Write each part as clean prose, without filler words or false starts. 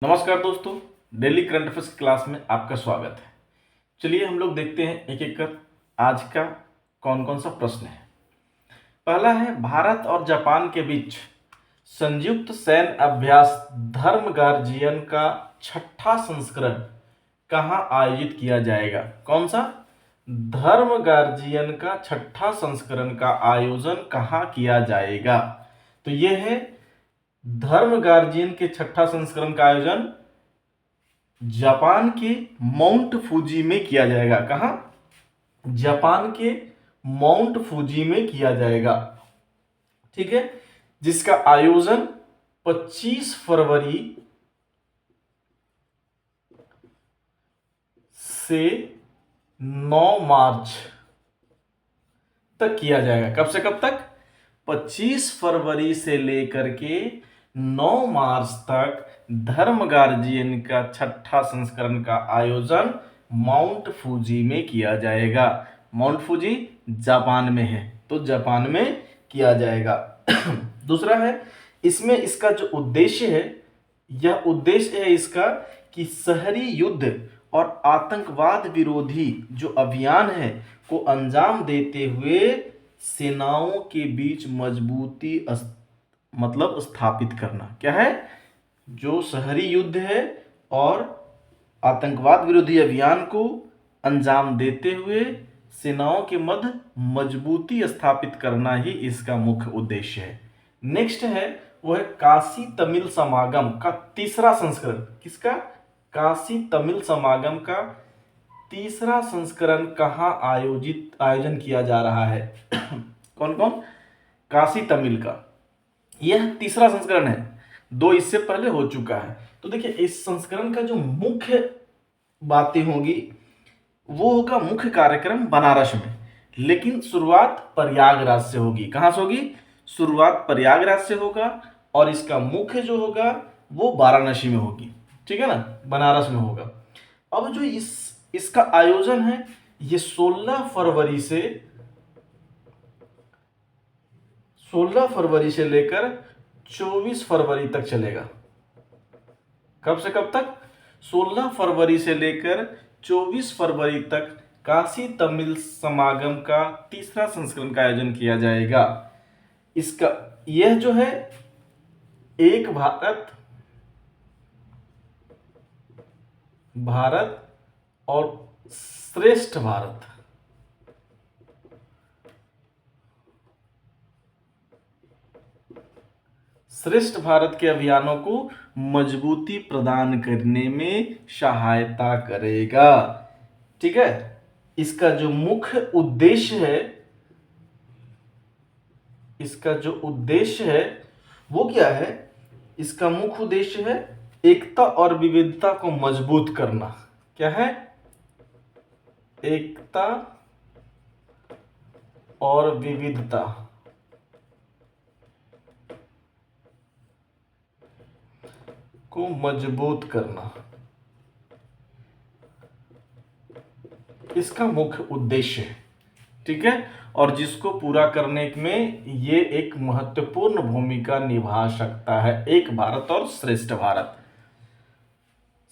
नमस्कार दोस्तों, daily current affairs की क्लास में आपका स्वागत है। चलिए हम लोग देखते हैं एक एक कर आज का कौन कौन सा प्रश्न है। पहला है, भारत और जापान के बीच संयुक्त सैन्य अभ्यास धर्म गार्जियन का छठा संस्करण कहाँ आयोजित किया जाएगा? कौन सा? धर्म गार्जियन का छठा संस्करण का आयोजन कहाँ किया जाएगा? तो यह है धर्म गार्जियन के छठा संस्करण का आयोजन जापान के माउंट फूजी में किया जाएगा। कहां? जापान के माउंट फूजी में किया जाएगा। ठीक है, जिसका आयोजन 25 फरवरी से 9 मार्च तक किया जाएगा। कब से कब तक? 25 फरवरी से लेकर के 9 मार्च तक धर्म गार्जियन का छठा संस्करण का आयोजन माउंट फूजी में किया जाएगा। माउंट फूजी जापान में है, तो जापान में किया जाएगा। दूसरा है, इसमें इसका जो उद्देश्य है, यह उद्देश्य है इसका कि शहरी युद्ध और आतंकवाद विरोधी जो अभियान है को अंजाम देते हुए सेनाओं के बीच मजबूती मतलब स्थापित करना। क्या है? जो शहरी युद्ध है और आतंकवाद विरोधी अभियान को अंजाम देते हुए सेनाओं के मध्य मजबूती स्थापित करना ही इसका मुख्य उद्देश्य है। नेक्स्ट है वो है काशी तमिल समागम का तीसरा संस्करण। किसका? काशी तमिल समागम का तीसरा संस्करण कहाँ आयोजन किया जा रहा है? कौन कौन? काशी तमिल का यह तीसरा संस्करण है। 2 इससे पहले हो चुका है। तो देखिए, इस संस्करण का जो मुख्य बातें होगी वो होगा मुख्य कार्यक्रम बनारस में, लेकिन शुरुआत प्रयागराज से होगी। कहां से होगी? शुरुआत प्रयागराज से होगा और इसका मुख्य जो होगा वो वाराणसी में होगी। ठीक है ना, बनारस में होगा। अब जो इसका आयोजन है ये 16 फरवरी से लेकर 24 फरवरी तक चलेगा। कब से कब तक? 16 फरवरी से लेकर 24 फरवरी तक काशी तमिल समागम का तीसरा संस्करण का आयोजन किया जाएगा। इसका यह जो है एक भारत और श्रेष्ठ भारत, श्रेष्ठ भारत के अभियानों को मजबूती प्रदान करने में सहायता करेगा। ठीक है, इसका जो मुख्य उद्देश्य है, इसका जो उद्देश्य है वो क्या है? इसका मुख्य उद्देश्य है एकता और विविधता को मजबूत करना। क्या है? एकता और विविधता को मजबूत करना, इसका मुख्य उद्देश्य है। ठीक है, और जिसको पूरा करने में ये एक महत्वपूर्ण भूमिका निभा सकता है एक भारत और श्रेष्ठ भारत।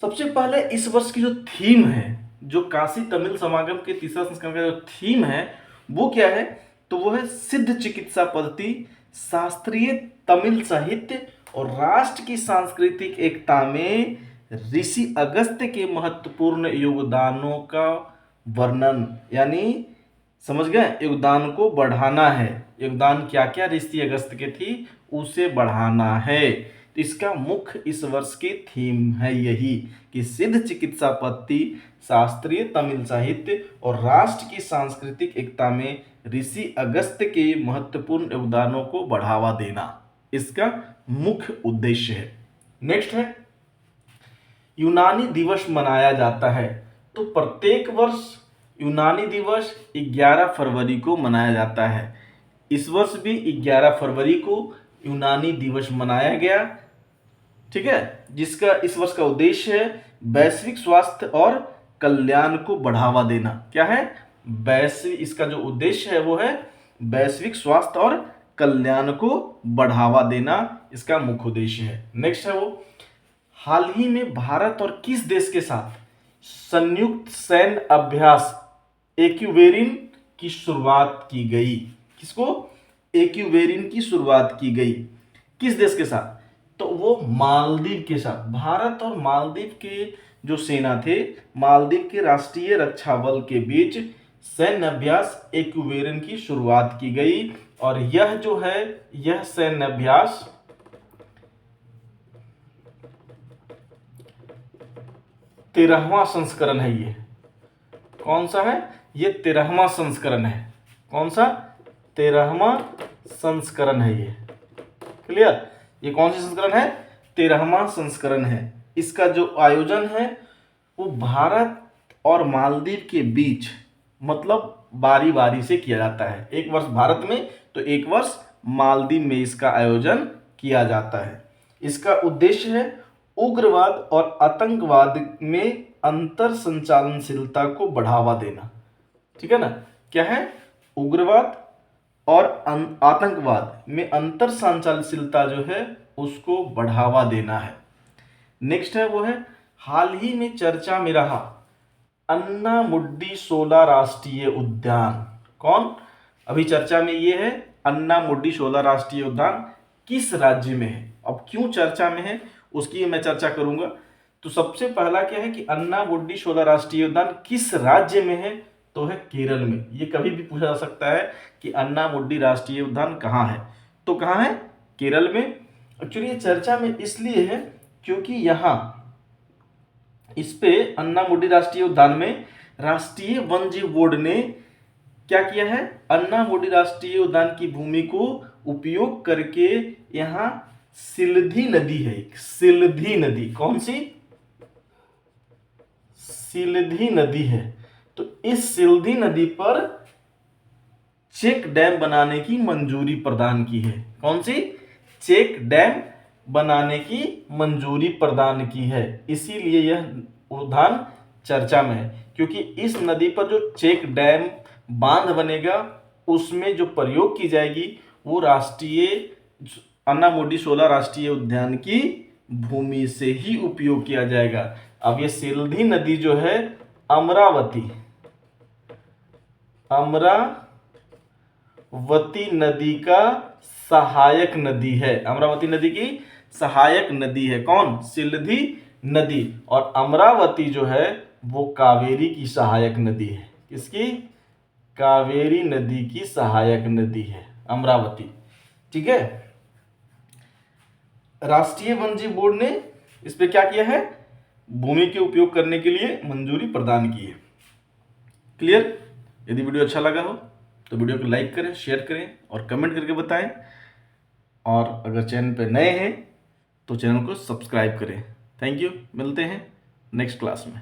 सबसे पहले इस वर्ष की जो थीम है, जो काशी तमिल समागम के तीसरा संस्करण का जो थीम है वो क्या है? तो वो है सिद्ध चिकित्सा पद्धति, शास्त्रीय तमिल साहित्य और राष्ट्र की सांस्कृतिक एकता में ऋषि अगस्त्य के महत्वपूर्ण योगदानों का वर्णन। यानी समझ गए, योगदान को बढ़ाना है। योगदान क्या क्या ऋषि अगस्त्य के थी उसे बढ़ाना है। तो इसका मुख्य इस वर्ष की थीम है यही कि सिद्ध चिकित्सा पद्धति, शास्त्रीय तमिल साहित्य और राष्ट्र की सांस्कृतिक एकता में ऋषि अगस्त्य के महत्वपूर्ण योगदानों को बढ़ावा देना इसका मुख्य उद्देश्य है। नेक्स्ट है, यूनानी दिवस मनाया जाता है। तो प्रत्येक वर्ष यूनानी दिवस 11 फरवरी को मनाया जाता है। इस वर्ष भी 11 फरवरी को यूनानी दिवस मनाया गया। ठीक है, जिसका इस वर्ष का उद्देश्य है वैश्विक स्वास्थ्य और कल्याण को बढ़ावा देना। क्या है? इसका जो उद्देश्य है वो है वैश्विक स्वास्थ्य और कल्याण को बढ़ावा देना, इसका मुख्य उद्देश्य है। नेक्स्ट है वो हाल ही में भारत और किस देश के साथ संयुक्त सैन्य अभ्यास एक्यूवेरिन की शुरुआत की गई? किसको? एक्यूवेरिन की शुरुआत की गई किस देश के साथ? तो वो मालदीव के साथ। भारत और मालदीव के जो सेना थे, मालदीव के राष्ट्रीय रक्षा बल के बीच सैन्य अभ्यास एक्यूवेरिन की शुरुआत की गई। और यह जो है, यह सैन्य अभ्यास 13वां संस्करण है। ये कौन सा है? ये 13वां संस्करण है। कौन सा? 13वां संस्करण है ये। क्लियर? ये कौन सी संस्करण है? 13वां संस्करण है। इसका जो आयोजन है वो भारत और मालदीव के बीच, मतलब बारी बारी से किया जाता है। एक वर्ष भारत में तो एक वर्ष मालदीव में इसका आयोजन किया जाता है। इसका उद्देश्य है उग्रवाद और आतंकवाद में अंतर संचालनशीलता को बढ़ावा देना। ठीक है ना? क्या है? उग्रवाद और आतंकवाद में अंतर संचालनशीलता जो है उसको बढ़ावा देना है। नेक्स्ट है वो है हाल ही में चर्चा में रहा अन्नामुड्डी शोला राष्ट्रीय उद्यान। कौन अभी चर्चा में? ये है अन्नामुड्डी शोला राष्ट्रीय उद्यान किस राज्य में है? अब क्यों चर्चा में है उसकी मैं चर्चा करूंगा। तो सबसे पहला क्या है कि अन्नामुड्डी शोला राष्ट्रीय उद्यान किस राज्य में है? तो है केरल में। ये कभी भी पूछा जा सकता है कि अन्नामुड्डी राष्ट्रीय उद्यान कहाँ है, तो कहाँ है? केरल में। एक्चुअली ये चर्चा में इसलिए है क्योंकि यहाँ इस पे अन्नामुड्डी राष्ट्रीय उद्यान में राष्ट्रीय वन्यजीव बोर्ड ने क्या किया है? अन्नामुड्डी राष्ट्रीय उद्यान की भूमि को उपयोग करके यहाँ सिलधी नदी है, एक सिलधी नदी। कौन सी? सिलधी नदी है। तो इस सिलधी नदी पर चेक डैम बनाने की मंजूरी प्रदान की है। कौन सी? चेक डैम बनाने की मंजूरी प्रदान की है। इसीलिए यह उद्यान चर्चा में है, क्योंकि इस नदी पर जो चेक डैम बांध बनेगा उसमें जो प्रयोग की जाएगी वो राष्ट्रीय अन्नामुड्डी शोला राष्ट्रीय उद्यान की भूमि से ही उपयोग किया जाएगा। अब ये सिलधी नदी जो है अमरावती नदी का सहायक नदी है। अमरावती नदी की सहायक नदी है। कौन? सिलधी नदी। और अमरावती जो है वो कावेरी की सहायक नदी है। किसकी? कावेरी नदी की सहायक नदी है अमरावती। ठीक है? राष्ट्रीय वन्यजीव बोर्ड ने इस पे क्या किया है? भूमि के उपयोग करने के लिए मंजूरी प्रदान की है। क्लियर? यदि वीडियो अच्छा लगा हो तो वीडियो को लाइक करें, शेयर करें और कमेंट करके बताएं। और अगर चैनल पे नए हैं तो चैनल को सब्सक्राइब करें। Thank you. मिलते हैं नेक्स्ट क्लास में।